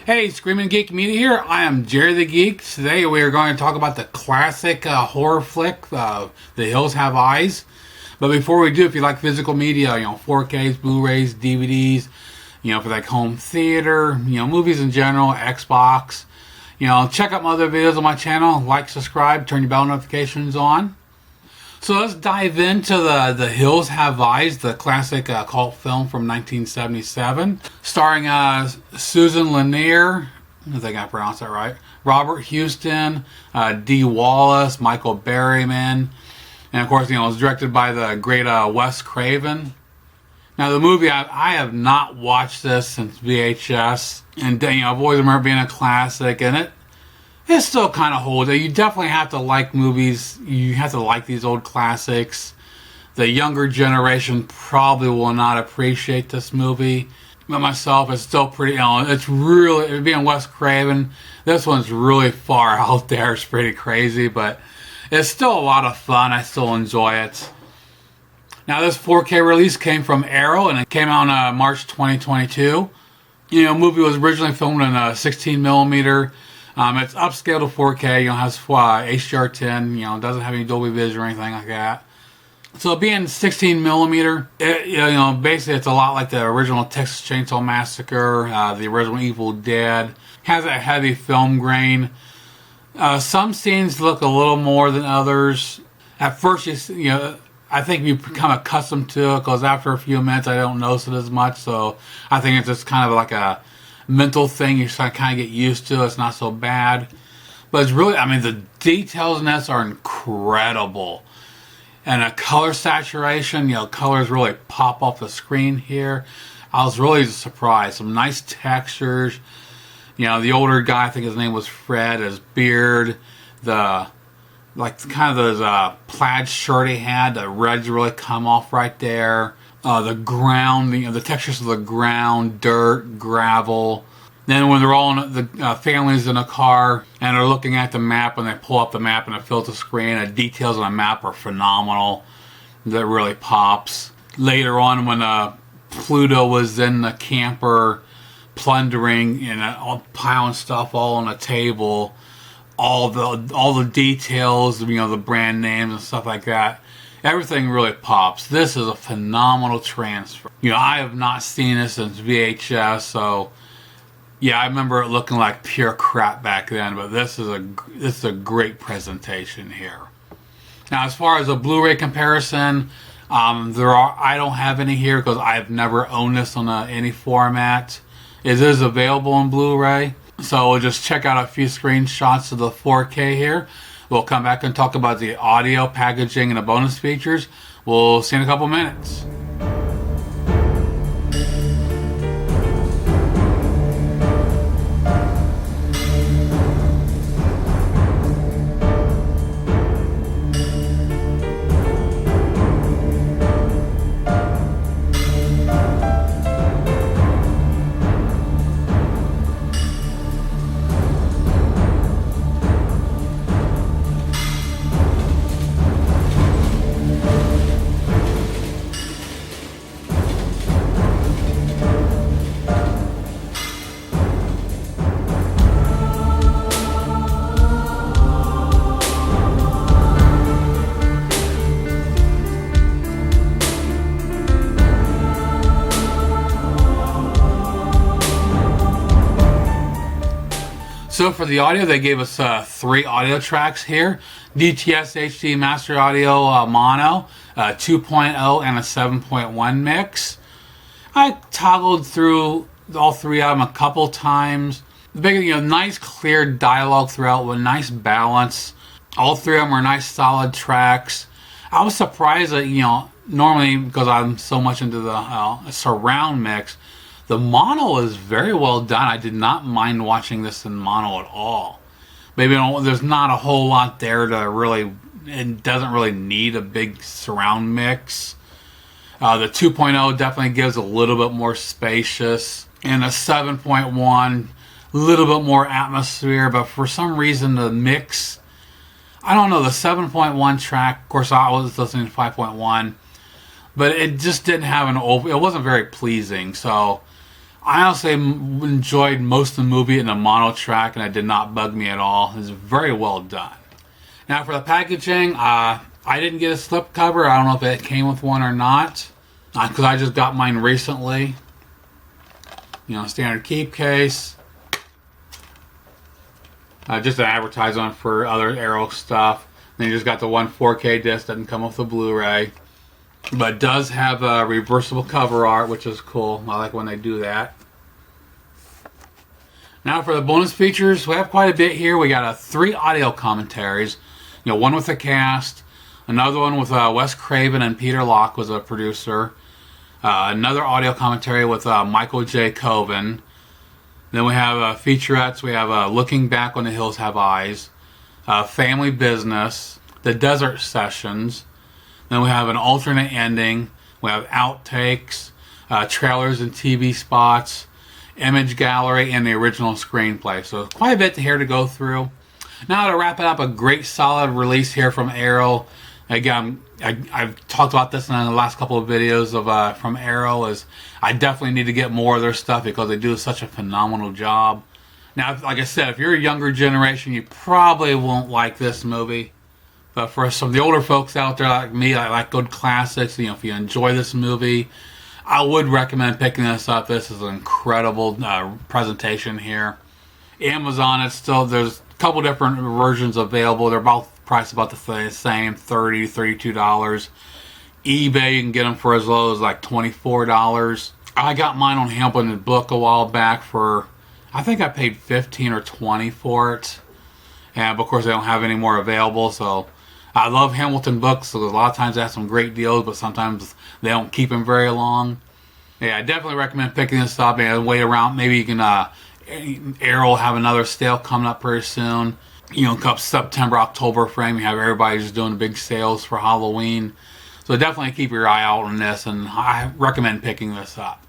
Hey, Screaming Geek Media here. I am Jerry the Geek. Today we are going to talk about the classic horror flick, The Hills Have Eyes. But before we do, if you like physical media, 4Ks, Blu-rays, DVDs, for like home theater, movies in general, Xbox, check out my other videos on my channel. Like, subscribe, turn your bell notifications on. So let's dive into the Hills Have Eyes, the classic cult film from 1977, starring Susan Lanier, I think I pronounced that right, Robert Houston, Dee Wallace, Michael Berryman, and of course, it was directed by the great Wes Craven. Now, the movie, I have not watched this since VHS, and I've always remembered being a classic, and it still kind of holds. You definitely have to like movies. You have to like these old classics. The younger generation probably will not appreciate this movie. But myself, it's still pretty, it's really, being Wes Craven, this one's really far out there. It's pretty crazy, but it's still a lot of fun. I still enjoy it. Now, this 4K release came from Arrow, and it came out in March 2022. The movie was originally filmed in 16mm. It's upscaled to 4K, has HDR10, doesn't have any Dolby Vision or anything like that. So being 16mm, basically it's a lot like the original Texas Chainsaw Massacre, the original Evil Dead. Has a heavy film grain. Some scenes look a little more than others. At first, I think you become accustomed to it, because after a few minutes I don't notice it as much. So I think it's just kind of like a mental thing. You just kind of get used to. It's not so bad, but it's really, the details in this are incredible, and a color saturation, colors really pop off the screen here. I was really surprised. Some nice textures. The older guy, I think his name was Fred, his beard, kind of those plaid shirt he had, the reds really come off right there. The ground, the textures of the ground, dirt, gravel. Then when they're all in, the family's in a car and they're looking at the map, and they pull up the map and it fills the screen, the details on the map are phenomenal. That really pops. Later on, when Pluto was in the camper plundering and all piling stuff all on a table, all the details, the brand names and stuff like that. Everything really pops. This is a phenomenal transfer. I have not seen this since VHS, so yeah, I remember it looking like pure crap back then, but this is a great presentation here. Now, as far as a Blu-ray comparison, I don't have any here because I've never owned this on any format. It is available on Blu-ray, so we'll just check out a few screenshots of the 4K here. We'll come back and talk about the audio, packaging, and the bonus features. We'll see you in a couple minutes. So for the audio, they gave us 3 audio tracks here. DTS HD Master Audio Mono, 2.0 and a 7.1 mix. I toggled through all 3 of them a couple times. The big, nice clear dialogue throughout with nice balance. All 3 of them were nice solid tracks. I was surprised that, normally because I'm so much into the surround mix, the mono is very well done. I did not mind watching this in mono at all. Maybe there's not a whole lot there to really, it doesn't really need a big surround mix. The 2.0 definitely gives a little bit more spacious. And the 7.1, a little bit more atmosphere, but for some reason the mix, I don't know, the 7.1 track, of course I was listening to 5.1, but it just didn't have it wasn't very pleasing. So I honestly enjoyed most of the movie in the mono track, and it did not bug me at all. It's very well done. Now for the packaging, I didn't get a slip cover. I don't know if it came with one or not, because I just got mine recently. You know, standard keep case. Just an advertisement for other Arrow stuff. Then you just got the one 4K disc, doesn't come with the Blu-ray. But it does have a reversible cover art, which is cool. I like when they do that. Now for the bonus features, we have quite a bit here. We got 3 audio commentaries. You know, one with the cast, another one with Wes Craven and Peter Locke was a producer. Another audio commentary with Michael J. Coven. Then we have featurettes. We have Looking Back When the Hills Have Eyes, Family Business, The Desert Sessions. Then we have an alternate ending. We have outtakes, trailers and TV spots, image gallery, and the original screenplay. So quite a bit here to go through. Now to wrap it up, a great solid release here from Arrow. Again, I've talked about this in the last couple of videos of from Arrow. Is I definitely need to get more of their stuff because they do such a phenomenal job. Now, like I said, if you're a younger generation, you probably won't like this movie. But for some of the older folks out there like me, I like good classics. You know, if you enjoy this movie, I would recommend picking this up. This is an incredible presentation here. Amazon, it's still, there's a couple different versions available. They're both priced about the same, $30, $32. eBay, you can get them for as low as like $24. I got mine on Hamilton Book a while back for, I think I paid $15 or $20 for it. And of course, they don't have any more available. So I love Hamilton Books. So a lot of times they have some great deals, but sometimes they don't keep them very long. Yeah, I definitely recommend picking this up and wait around. Maybe you can, Arrow will have another sale coming up pretty soon. You know, come September, October frame, you have everybody just doing big sales for Halloween. So definitely keep your eye out on this, and I recommend picking this up.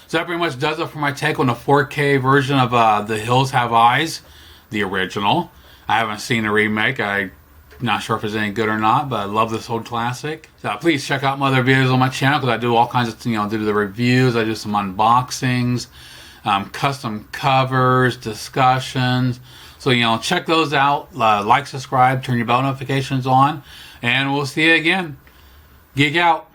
So that pretty much does it for my take on the 4K version of The Hills Have Eyes, the original. I haven't seen the remake. I'm not sure if it's any good or not, but I love this old classic. So please check out my other videos on my channel because I do all kinds of, you know, do the reviews. I do some unboxings, custom covers, discussions. So, you know, check those out. Like, subscribe, turn your bell notifications on, and we'll see you again. Geek out.